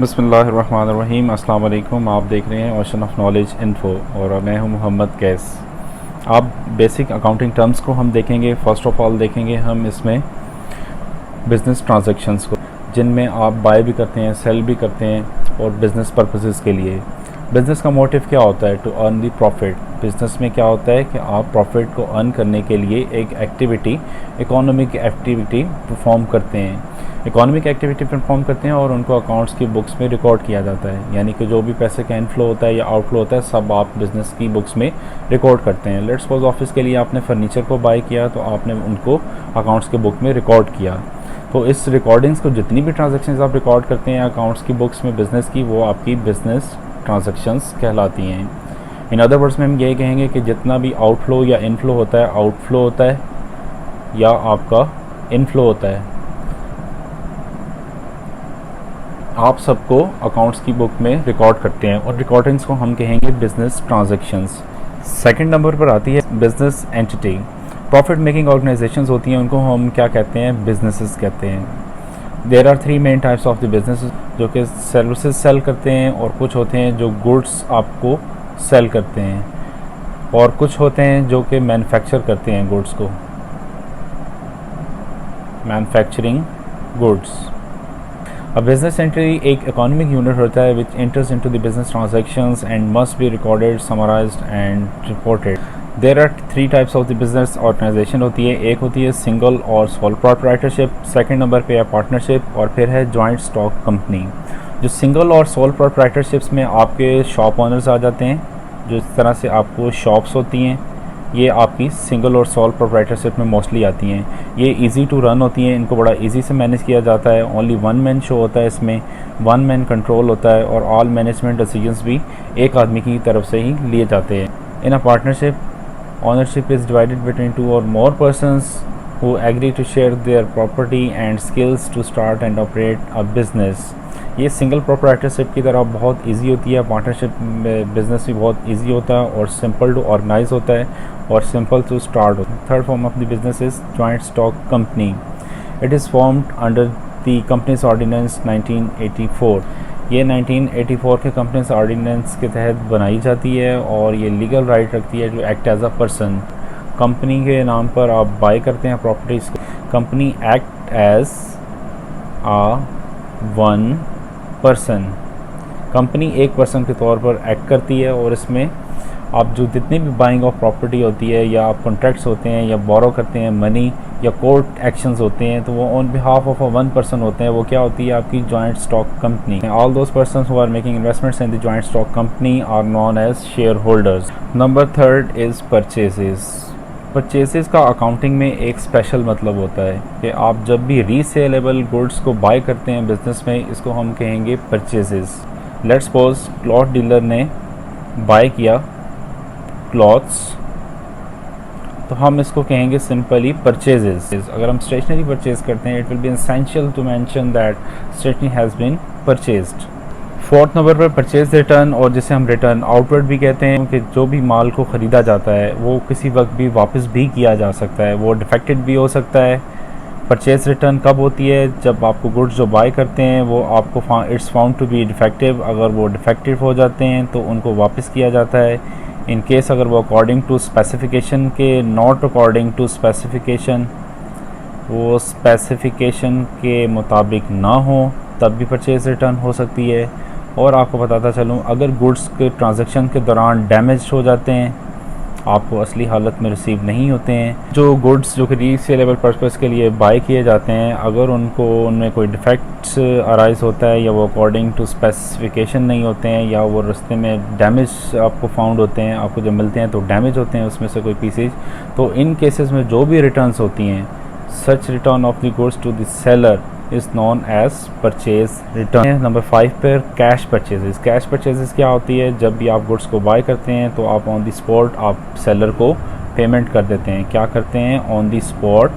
बिस्मिल्लाहिर्रहमानिर्रहीम। अस्सलाम वालेकुम। आप देख रहे हैं ओशन ऑफ नॉलेज इन्फो और मैं हूं मोहम्मद कैस। आप बेसिक अकाउंटिंग टर्म्स को हम देखेंगे। फ़र्स्ट ऑफ़ ऑल देखेंगे हम इसमें बिज़नेस ट्रांजैक्शंस को, जिनमें आप बाय भी करते हैं, सेल भी करते हैं और बिज़नेस पर्पसेस के लिए। बिज़नेस का मोटिव क्या होता है? To earn the profit. Business में क्या होता है कि आप प्रॉफिट को अर्न करने के लिए एक एक्टिविटी, इकोनॉमिक एक्टिविटी परफॉर्म करते हैं। इकोनॉमिक एक्टिविटी परफॉर्म करते हैं और उनको अकाउंट्स की बुक्स में रिकॉर्ड किया जाता है। यानी कि जो भी पैसे का इनफ्लो होता है या आउटफ्लो होता है, सब आप बिज़नेस की बुक्स में रिकॉर्ड करते हैं। लेट्स सपोज ऑफिस के लिए आपने फर्नीचर को बाय किया, तो आपने उनको अकाउंट्स के बुक में रिकॉर्ड किया। तो इस रिकॉर्डिंग्स को, जितनी भी ट्रांजैक्शंस आप रिकॉर्ड करते हैं अकाउंट्स की बुक्स में बिज़नेस की, वो आपकी बिज़नेस ट्रांजैक्शंस कहलाती हैं। इन अदर वर्ड्स में हम ये कहेंगे कि जितना भी आउटफ्लो या इनफ्लो होता है, आउटफ्लो होता है या आपका इनफ्लो होता है, आप सबको अकाउंट्स की बुक में रिकॉर्ड करते हैं और रिकॉर्डिंग्स को हम कहेंगे बिजनेस ट्रांजैक्शंस। सेकंड नंबर पर आती है business entity. Profit making organisations होती हैं, उनको हम क्या कहते हैं? बिजनेसेस कहते हैं। There are three main types of the businesses, जो कि सर्विसेज सेल करते हैं, और कुछ होते हैं जो गुड्स आपको सेल करते हैं, और कुछ होते हैं जो कि मैन्युफैक्चर करते हैं गुड्स को, manufacturing goods. A business entity एक इकोनॉमिक यूनिट होता है which enters into the business transactions and must be recorded, summarized and reported. There are three types of the business organization होती है। एक होती है सिंगल और सोल प्रोप्राइटरशिप, सेकंड नंबर पे है पार्टनरशिप, और फिर है जॉइंट स्टॉक कंपनी। जो सिंगल और सोल प्रोप्राइटरशिप्स में आपके शॉप ओनर्स आ जाते हैं, जो इस तरह से आपको शॉप्स होती हैं, ये आपकी सिंगल और सोल प्रोप्राइटरशिप में मोस्टली आती हैं। ये इजी टू रन होती हैं, इनको बड़ा इजी से मैनेज किया जाता है। ओनली वन मैन शो होता है इसमें, वन मैन कंट्रोल होता है, और ऑल मैनेजमेंट डिसीजंस भी एक आदमी की तरफ से ही लिए जाते हैं। In a partnership, ownership is divided between two और more persons who agree to share their property and skills to start and operate a business. ये सिंगल प्रोप्राइटरशिप की तरह बहुत इजी होती है। पार्टनरशिप बिजनेस भी बहुत इजी होता है और सिंपल टू ऑर्गेनाइज होता है और सिंपल टू स्टार्ट होता है। Third form of the business is joint stock company. It is formed under the companies ordinance 1984। ये 1984 के कंपनीज ऑर्डिनेंस के तहत बनाई जाती है और ये लीगल राइट रखती है to act as a person. Company के नाम पर आप बाय करते हैं प्रॉपर्टीज़ को। Company act as a one person. Company एक पर्सन के तौर पर एक्ट करती है, और इसमें आप जो जितनी भी बाइंग ऑफ प्रॉपर्टी होती है, या आप कॉन्ट्रैक्ट्स होते हैं, या बोरो करते हैं मनी, या कोर्ट एक्शंस होते हैं, तो वो on behalf of a one person होते हैं। वो क्या होती है? आपकी joint stock company. All those person who are making investments in the joint stock company are known as share holders. Number third is purchases. Purchases का accounting में एक स्पेशल मतलब होता है कि आप जब भी रीसेलेबल गुड्स को बाय करते हैं बिज़नेस में, इसको हम कहेंगे purchases. Let's suppose cloth dealer ने बाय किया क्लॉथ्स, तो हम इसको कहेंगे सिंपली परचेजेस। अगर हम स्टेशनरी परचेज करते हैं, it will be essential to mention that stationery has been purchased. Fourth number पर परचेज रिटर्न, और जिसे हम रिटर्न आउटवर्ड भी कहते हैं, कि जो भी माल को ख़रीदा जाता है वो किसी वक्त भी वापस भी किया जा सकता है, वो डिफेक्टेड भी हो सकता है। परचेज रिटर्न कब होती है? जब आपको गुड्स जो बाय करते हैं वो आपको it's found to be defective. अगर वो डिफेक्टिव हो जाते हैं तो उनको वापस किया जाता है। इन केस अगर वो अकॉर्डिंग टू स्पेसिफिकेशन के, नॉट अकॉर्डिंग टू स्पेसिफिकेशन, वो स्पेसिफिकेशन के मुताबिक ना हो, तब भी परचेज रिटर्न हो सकती है। और आपको बताता चलूँ, अगर गुड्स के ट्रांजैक्शन के दौरान डैमेज हो जाते हैं, आपको असली हालत में रिसीव नहीं होते हैं, जो गुड्स जो कि रीसेलेबल पर्पस के लिए बाय किए जाते हैं, अगर उनमें कोई डिफेक्ट्स अराइज होता है, या वो अकॉर्डिंग टू स्पेसिफिकेशन नहीं होते हैं, या वो रास्ते में डैमेज आपको फाउंड होते हैं, आपको जब मिलते हैं तो डैमेज होते हैं उसमें से कोई पीसेज, तो इन केसेस में जो भी रिटर्न्स होती हैं, such return of the goods to the seller is known as purchase return. Number 5 पर कैश परचेजेस। कैश परचेजेस क्या होती है? जब भी आप गुड्स को बाय करते हैं तो आप ऑन द स्पॉट आप सेलर को पेमेंट कर देते हैं। क्या करते हैं? ऑन द स्पॉट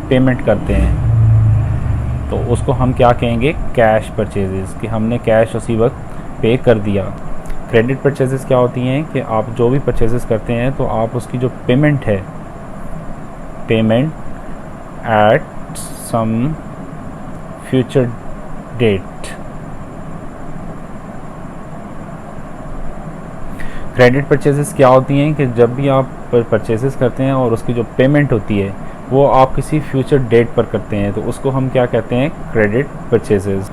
पेमेंट करते हैं। तो उसको हम क्या कहेंगे? कैश परचेजेस, कि हमने कैश उसी वक्त पे कर दिया। क्रेडिट परचेजेस क्या होती हैं? कि आप जो भी परचेजेस करते हैं तो आप उसकी जो पेमेंट है, payment at some future date. Credit purchases क्या होती हैं कि जब भी आप परचेजेस करते हैं और उसकी जो पेमेंट होती है वो आप किसी फ्यूचर डेट पर करते हैं, तो उसको हम क्या कहते हैं, क्रेडिट परचेजेस।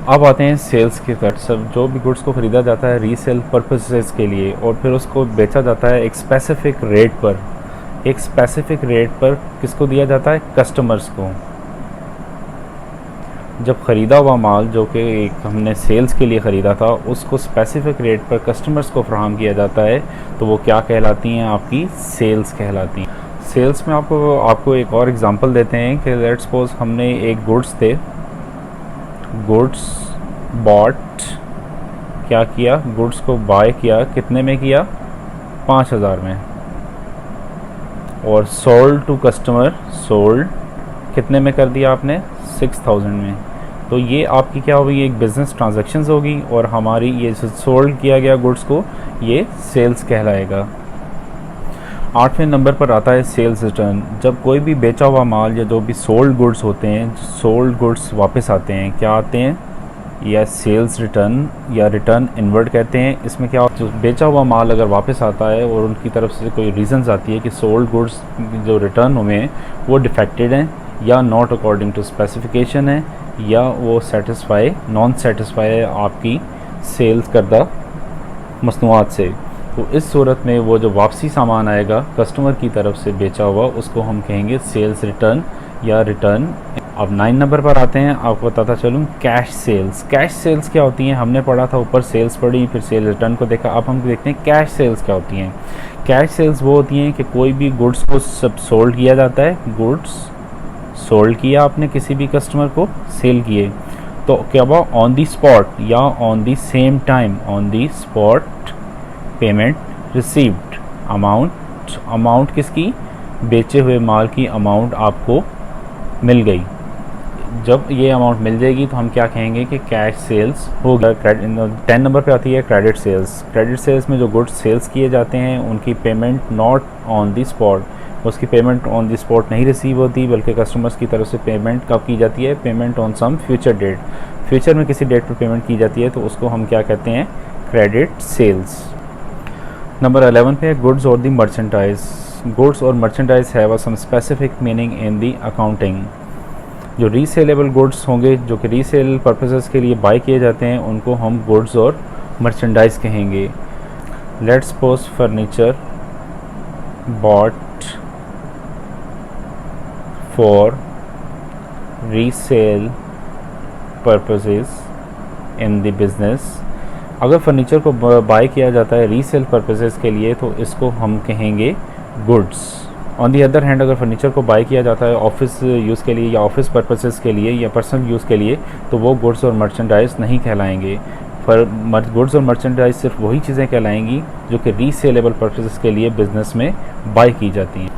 अब आते हैं सेल्स की तरफ। सब जो भी गुड्स को ख़रीदा जाता है रीसेल पर्पसेस के लिए और फिर उसको बेचा जाता है एक स्पेसिफिक रेट पर। एक स्पेसिफिक रेट पर किसको दिया जाता है, कस्टमर्स को। जब ख़रीदा हुआ माल जो कि एक हमने सेल्स के लिए ख़रीदा था उसको स्पेसिफिक रेट पर कस्टमर्स को फराहम किया जाता है, तो वो क्या कहलाती हैं, आपकी सेल्स कहलाती हैं। सेल्स में आपको एक और एग्ज़ाम्पल देते हैं कि लेट्स सपोज हमने एक गुड्स थे, गुड्स बॉट, क्या किया, गुड्स को बाय किया, कितने में किया, 5,000 में, और सोल्ड टू कस्टमर, सोल्ड कितने में कर दिया आपने, 6,000 में। तो ये आपकी क्या होगी, एक बिज़नेस ट्रांजैक्शंस होगी और हमारी ये सोल्ड किया गया गुड्स को ये सेल्स कहलाएगा। 8वें नंबर पर आता है सेल्स रिटर्न। जब कोई भी बेचा हुआ माल या जो भी सोल्ड गुड्स होते हैं, सोल्ड गुड्स वापस आते हैं, क्या आते हैं, या सेल्स रिटर्न या रिटर्न इनवर्ड कहते हैं। इसमें क्या, जो बेचा हुआ माल अगर वापस आता है और उनकी तरफ से कोई रीजंस आती है कि सोल्ड गुड्स जो रिटर्न हुए हैं वो डिफेक्टेड हैं या नॉट अकॉर्डिंग टू स्पेसिफिकेशन है या वो सेटिस्फाई नॉन सेटिस्फाई है आपकी सेल्स करदा मसनूआत से, तो इस सूरत में वो जो वापसी सामान आएगा कस्टमर की तरफ से बेचा हुआ उसको हम कहेंगे सेल्स रिटर्न या रिटर्न। अब 9 नंबर पर आते हैं, आपको बताता चलूँ कैश सेल्स। कैश सेल्स क्या होती हैं, हमने पढ़ा था ऊपर सेल्स पढ़ी, फिर सेल रिटर्न को देखा, अब हम देखते हैं कैश सेल्स क्या होती हैं। कैश सेल्स वो होती हैं कि कोई भी गुड्स को सब सोल्ड किया जाता है, गुड्स सोल्ड किया आपने किसी भी कस्टमर को, सेल किए, तो क्या हुआ, ऑन दी स्पॉट या on the same time, on the spot payment received, amount किसकी, बेचे हुए माल की अमाउंट आपको मिल गई। जब ये अमाउंट मिल जाएगी तो हम क्या कहेंगे कि कैश सेल्स हो गया। 10 नंबर पे आती है क्रेडिट सेल्स। क्रेडिट सेल्स में जो गुड्स सेल्स किए जाते हैं उनकी payment not on the spot, उसकी पेमेंट ऑन दी स्पॉट नहीं रिसीव होती बल्कि कस्टमर्स की तरफ से पेमेंट कब की जाती है, payment on some future date, future में किसी डेट पर पेमेंट की जाती है, तो उसको हम क्या कहते हैं, क्रेडिट सेल्स। नंबर 11 पे goods or the merchandise. Goods or merchandise have some specific meaning in the accounting. जो रीसेलेबल गुड्स होंगे जो कि रीसेल पर्पसेस के लिए बाय किए जाते हैं उनको हम गुड्स और मर्चेंडाइज कहेंगे। Let's suppose furniture bought for resale purposes in the business. अगर फर्नीचर को बाय किया जाता है रीसेल पर्पसेस के लिए तो इसको हम कहेंगे goods. On the other hand अगर फर्नीचर को बाय किया जाता है ऑफिस यूज़ के लिए या ऑफिस पर्पसेस के लिए या पर्सनल यूज़ के लिए तो वो गुड्स और मर्चेंडाइज नहीं कहलाएंगे। गुड्स और मर्चेंडाइज सिर्फ वही चीज़ें कहलाएंगी जो कि रीसेलेबल पर्पसेस के लिए बिज़नेस में बाय की जाती हैं।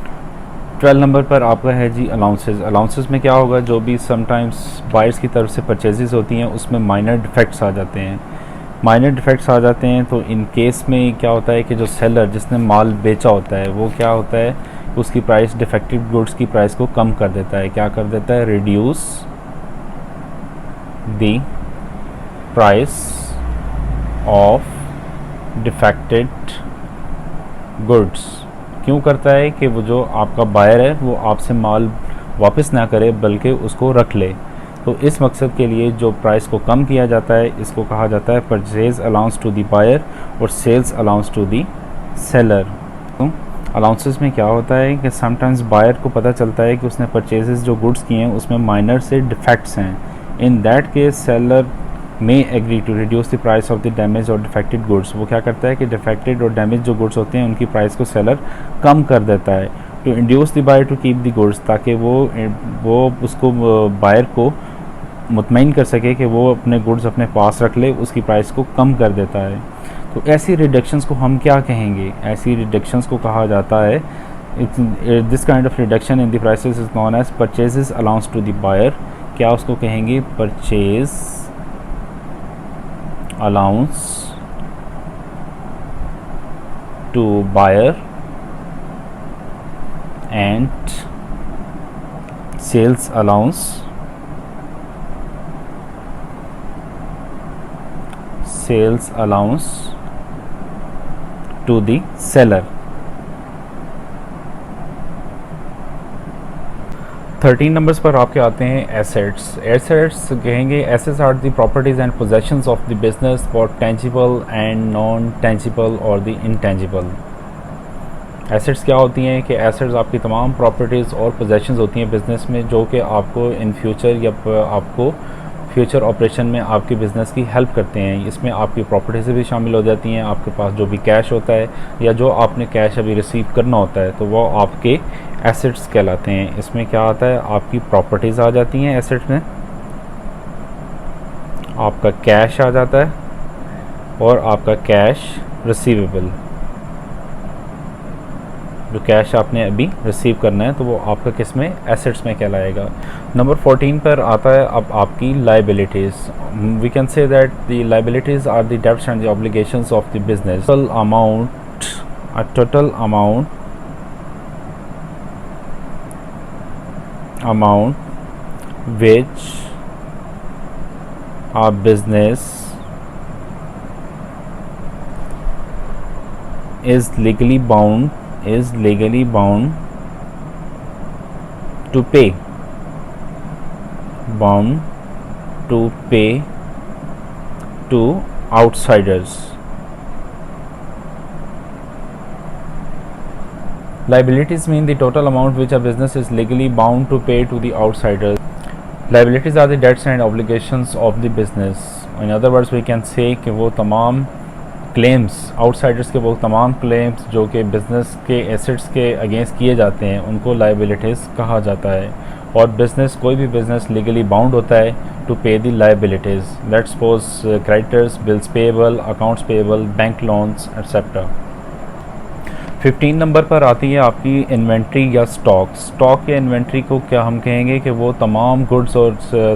12 नंबर पर आपका है जी अलाउंसेस। अलाउंसेस में क्या होगा, जो भी समटाइम्स बायर्स की तरफ से परचेजेस होती हैं उसमें माइनर डिफेक्ट्स आ जाते हैं। माइनर डिफेक्ट्स आ जाते हैं तो इन केस में क्या होता है कि जो सेलर जिसने माल बेचा होता है वो क्या होता है, उसकी प्राइस डिफेक्टिव गुड्स की प्राइस को कम कर देता है। क्या कर देता है, reduce the price of defected goods. क्यों करता है कि वो जो आपका बायर है वो आपसे माल वापस ना करे बल्कि उसको रख ले, तो इस मकसद के लिए जो प्राइस को कम किया जाता है इसको कहा जाता है purchase allowance to the buyer और sales allowance to the seller. तो अलाउंसेस में क्या होता है कि समटाइम्स बायर को पता चलता है कि उसने परचेजेस जो गुड्स किए हैं उसमें माइनर से डिफेक्ट्स हैं। In that case seller may agree to reduce the price of the damage or defected goods. वो क्या करता है कि डिफेक्टेड और डैमेज जो गुड्स होते हैं उनकी प्राइस को सेलर कम कर देता है to induce the buyer to keep the goods, ताकि वो उसको बायर को मुतमईन कर सके कि वो अपने गुड्स अपने पास रख ले, उसकी प्राइस को कम कर देता है। तो ऐसी रिडक्शंस को हम क्या कहेंगे, ऐसी रिडक्शंस को कहा जाता है, this kind of reduction in the prices is known as purchases allowance to the buyer. क्या उसको कहेंगे, purchase allowance to buyer and sales allowance sales allowance to the seller. 13 numbers पर आपके आते हैं एसेट्स. एसेट्स कहेंगे assets are the properties and possessions of the business for tangible and non tangible or the intangible. Assets क्या होती हैं कि assets आपकी तमाम प्रॉपर्टीज़ और पोजेशंस होती हैं बिज़नेस में, जो कि आपको इन फ्यूचर या आपको फ्यूचर ऑपरेशन में आपके बिज़नेस की हेल्प करते हैं. इसमें आपकी प्रॉपर्टीज़ भी शामिल हो जाती हैं. आपके पास जो भी कैश होता है या जो आपने कैश अभी रिसीव करना होता है तो वो आपके एसेट्स कहलाते हैं. इसमें क्या आता है, आपकी प्रॉपर्टीज़ आ जाती हैं एसेट्स में, आपका कैश आ जाता है और आपका कैश रिसीवेबल, जो कैश आपने अभी रिसीव करना है तो वो आपका किस में, एसेट्स में कहलाएगा. नंबर 14 पर आता है अब आपकी liabilities. We can say that the liabilities are the debts and the obligations of the business. Total amount which a business is legally bound to pay to outsiders. Liabilities mean the total amount which a business is legally bound to pay to the outsiders. Liabilities are the debts and obligations of the business. In other words, we can say कि वो तमाम claims, outsiders के वो तमाम claims जो कि business के assets के अगेंस्ट किए जाते हैं उनको लाइबिलिटीज़ कहा जाता है. और बिज़नेस, कोई भी बिज़नेस लीगली बाउंड होता है टू पे the liabilities. Let's suppose creditors, bills payable, accounts payable, bank loans etcetera. 15 number पर आती है आपकी इन्वेंट्री या स्टॉक. स्टॉक या इन्वेंट्री को क्या हम कहेंगे कि वो तमाम गुड्स और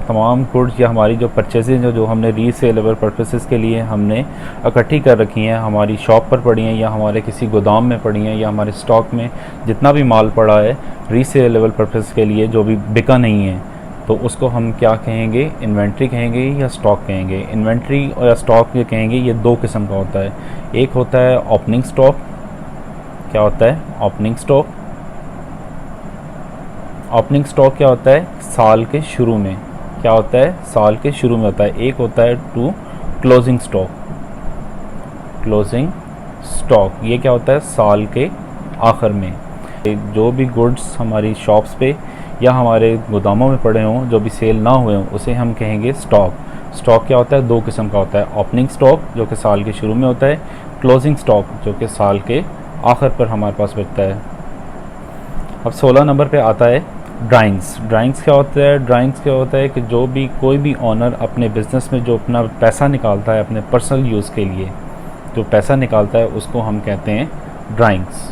तमाम गुड्स या हमारी जो परचेजेज जो हमने रीसेलेबल पर्पसेस के लिए हमने इकट्ठी कर रखी हैं, हमारी शॉप पर पड़ी हैं या हमारे किसी गोदाम में पड़ी हैं या हमारे स्टॉक में जितना भी माल पड़ा है रीसेलेबल पर्पस के लिए जो भी बिका नहीं है, तो उसको हम क्या कहेंगे, इन्वेंट्री कहेंगे या स्टॉक कहेंगे. इन्वेंट्री या स्टॉक ये कहेंगे, ये दो किस्म का होता है. एक होता है ओपनिंग स्टॉक. क्या होता है ओपनिंग स्टॉक? ओपनिंग स्टॉक क्या होता है, साल के शुरू में. क्या होता है, साल के शुरू में होता है. एक होता है टू क्लोजिंग स्टॉक. क्लोजिंग स्टॉक ये क्या होता है, साल के आखिर में जो भी गुड्स हमारी शॉप्स पे या हमारे गोदामों में पड़े हों, जो भी सेल ना हुए हों, उसे हम कहेंगे स्टॉक. स्टॉक क्या होता है, दो किस्म का होता है. ओपनिंग स्टॉक जो कि साल के शुरू में होता है, क्लोजिंग स्टॉक जो कि साल के आखिर पर हमारे पास बचता है. अब 16 नंबर पे आता है ड्राइंग्स. ड्राइंग्स क्या होता है, ड्राइंग्स क्या होता है कि जो भी कोई भी ऑनर अपने बिज़नेस में जो अपना पैसा निकालता है अपने पर्सनल यूज़ के लिए, जो पैसा निकालता है उसको हम कहते हैं ड्राइंग्स.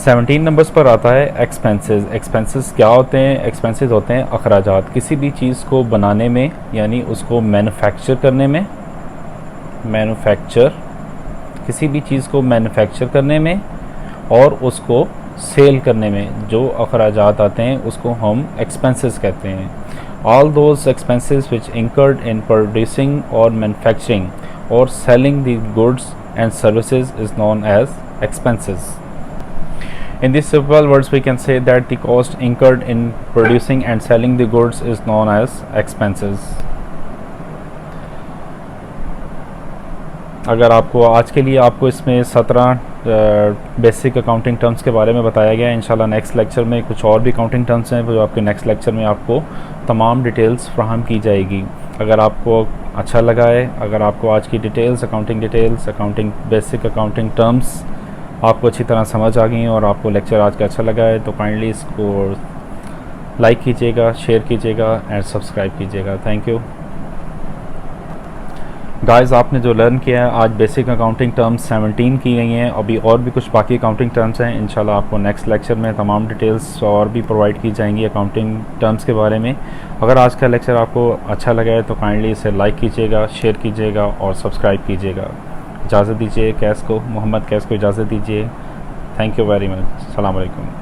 17 नंबर्स पर आता है एक्सपेंसेस. एक्सपेंसेस क्या होते हैं, एक्सपेंसेस होते हैं अखराजात. किसी भी चीज़ को बनाने में यानी उसको मैन्युफैक्चर करने में, किसी भी चीज़ को मैन्युफैक्चर करने में और उसको सेल करने में जो अखराजात आते हैं उसको हम एक्सपेंसेस कहते हैं. All those expenses which incurred in producing or manufacturing or selling the goods and services is known as expenses. In these simple words, we can say that the cost incurred in producing and selling the goods is known as expenses. अगर आपको आज के लिए आपको इसमें 17 basic accounting terms के बारे में बताया गया है. इंशाल्लाह नेक्स्ट लेक्चर में कुछ और भी अकाउंटिंग टर्म्स हैं जो आपके नेक्स्ट लेक्चर में आपको तमाम डिटेल्स फ्राहम की जाएगी. अगर आपको अच्छा लगा है, अगर आपको आज की details, accounting basic accounting terms आपको अच्छी तरह समझ आ गई और आपको लेक्चर आज का अच्छा लगा है तो काइंडली इसको लाइक कीजिएगा, शेयर कीजिएगा एंड सब्सक्राइब कीजिएगा. Thank you guys. आपने जो लर्न किया है आज बेसिक अकाउंटिंग टर्म्स 17 की गई हैं. अभी और भी कुछ बाकी अकाउंटिंग टर्म्स हैं. इंशाल्लाह आपको नेक्स्ट लेक्चर में तमाम डिटेल्स और भी प्रोवाइड की जाएंगी अकाउंटिंग टर्म्स के बारे में. अगर आज का लेक्चर आपको अच्छा लगा है तो काइंडली इसे लाइक कीजिएगा, शेयर कीजिएगा और सब्सक्राइब कीजिएगा. इजाज़त दीजिए मोहम्मद कैस को इजाज़त दीजिए. Thank you very much. अस्सलाम वालेकुम.